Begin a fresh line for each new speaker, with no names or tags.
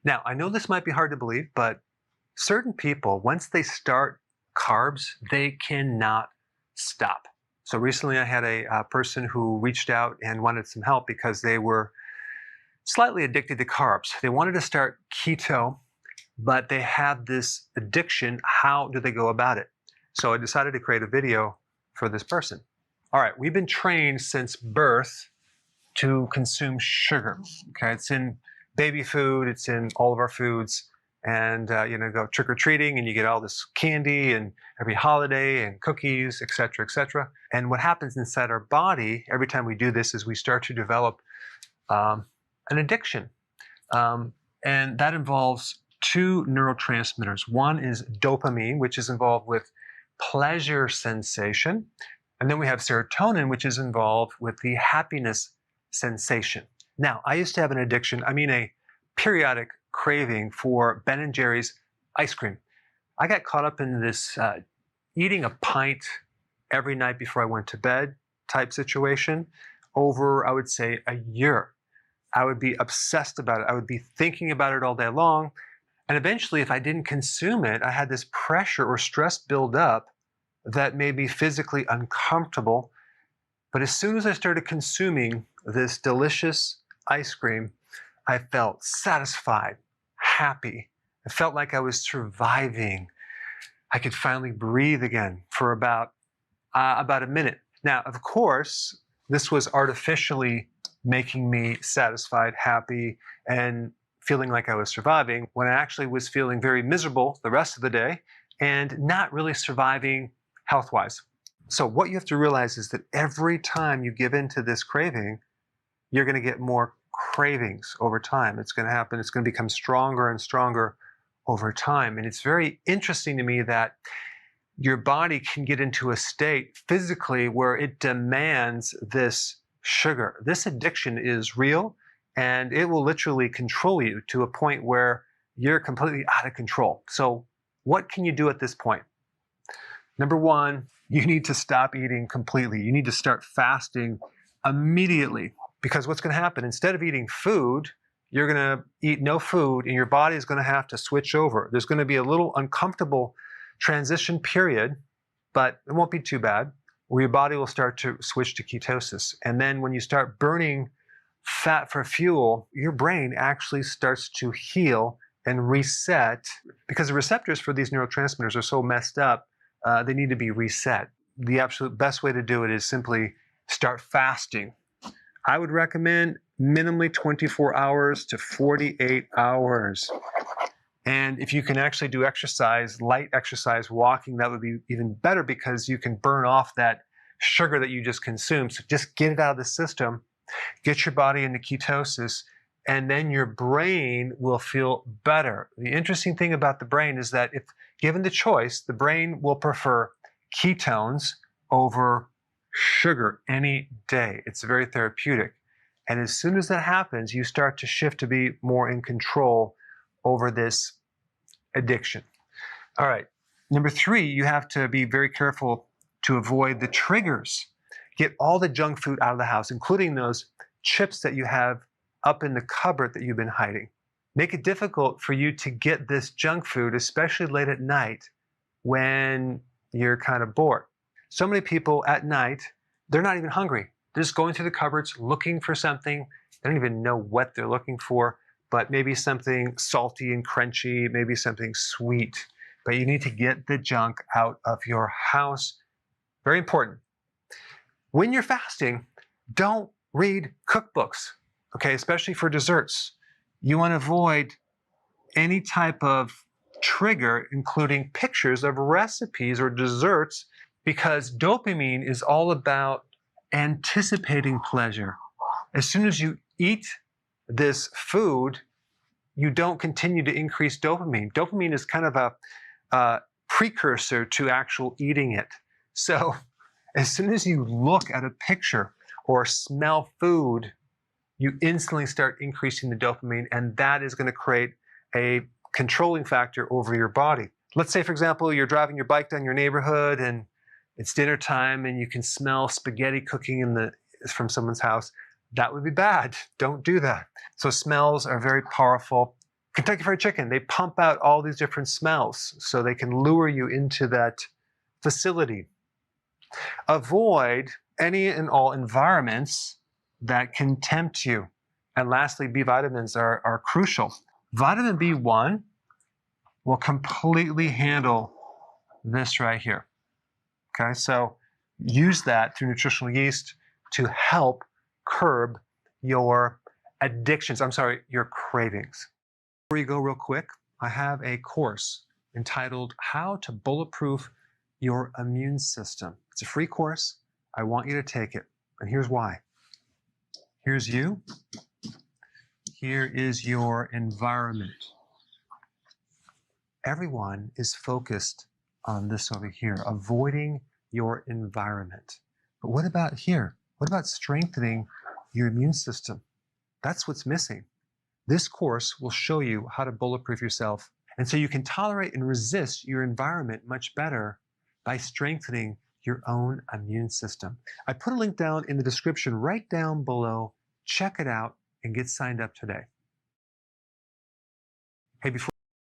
Now, I know this might be hard to believe, but certain people, once they start carbs, they cannot stop. So recently I had a person who reached out and wanted some help because they were slightly addicted to carbs. They wanted to start keto, but they have this addiction. How do they go about it? So I decided to create a video for this person. All right, we've been trained since birth to consume sugar. Okay, it's in baby food, it's in all of our foods. And go trick-or-treating and you get all this candy and every holiday and cookies, etc., etc. And what happens inside our body every time we do this is we start to develop an addiction. And that involves two neurotransmitters. One is dopamine, which is involved with pleasure sensation. And then we have serotonin, which is involved with the happiness sensation. Now, I used to have an addiction, a periodic craving for Ben & Jerry's ice cream. I got caught up in this eating a pint every night before I went to bed type situation over, I would say, a year. I would be obsessed about it. I would be thinking about it all day long. And eventually, if I didn't consume it, I had this pressure or stress build up that made me physically uncomfortable. But as soon as I started consuming this delicious ice cream, I felt satisfied, happy. I felt like I was surviving. I could finally breathe again for about a minute. Now, of course, this was artificially making me satisfied, happy, and feeling like I was surviving when I actually was feeling very miserable the rest of the day and not really surviving health-wise. So what you have to realize is that every time you give in to this craving, you're going to get more cravings over time. It's going to happen. It's going to become stronger and stronger over time. And it's very interesting to me that your body can get into a state physically where it demands this sugar. This addiction is real, and it will literally control you to a point where you're completely out of control. So what can you do at this point? Number one, you need to stop eating completely. You need to start fasting immediately. Because what's going to happen, instead of eating food, you're going to eat no food and your body is going to have to switch over. There's going to be a little uncomfortable transition period, but it won't be too bad, where your body will start to switch to ketosis. And then when you start burning fat for fuel, your brain actually starts to heal and reset because the receptors for these neurotransmitters are so messed up, they need to be reset. The absolute best way to do it is simply start fasting. I would recommend minimally 24 hours to 48 hours. And if you can actually do exercise, light exercise, walking, that would be even better because you can burn off that sugar that you just consumed. So just get it out of the system, get your body into ketosis, and then your brain will feel better. The interesting thing about the brain is that if given the choice, the brain will prefer ketones over sugar any day. It's very therapeutic. And as soon as that happens, you start to shift to be more in control over this addiction. All right. Number three, you have to be very careful to avoid the triggers. Get all the junk food out of the house, including those chips that you have up in the cupboard that you've been hiding. Make it difficult for you to get this junk food, especially late at night when you're kind of bored. So many people at night, they're not even hungry. They're just going through the cupboards looking for something. They don't even know what they're looking for, but maybe something salty and crunchy, maybe something sweet. But you need to get the junk out of your house. Very important. When you're fasting, don't read cookbooks, okay, especially for desserts. You want to avoid any type of trigger, including pictures of recipes or desserts, because dopamine is all about anticipating pleasure. As soon as you eat this food, you don't continue to increase dopamine. Dopamine is kind of a precursor to actual eating it. So as soon as you look at a picture or smell food, you instantly start increasing the dopamine, and that is going to create a controlling factor over your body. Let's say, for example, you're driving your bike down your neighborhood and it's dinner time and you can smell spaghetti cooking from someone's house. That would be bad. Don't do that. So smells are very powerful. Kentucky Fried Chicken, they pump out all these different smells so they can lure you into that facility. Avoid any and all environments that can tempt you. And lastly, B vitamins are crucial. Vitamin B1 will completely handle this right here. Okay, so use that through nutritional yeast to help curb your addictions. Your cravings. Before you go real quick, I have a course entitled How to Bulletproof Your Immune System. It's a free course. I want you to take it. And here's why. Here's you. Here is your environment. Everyone is focused on this over here, avoiding your environment. But what about here? What about strengthening your immune system? That's what's missing. This course will show you how to bulletproof yourself, and so you can tolerate and resist your environment much better by strengthening your own immune system. I put a link down in the description right down below. Check it out and get signed up today. Hey, before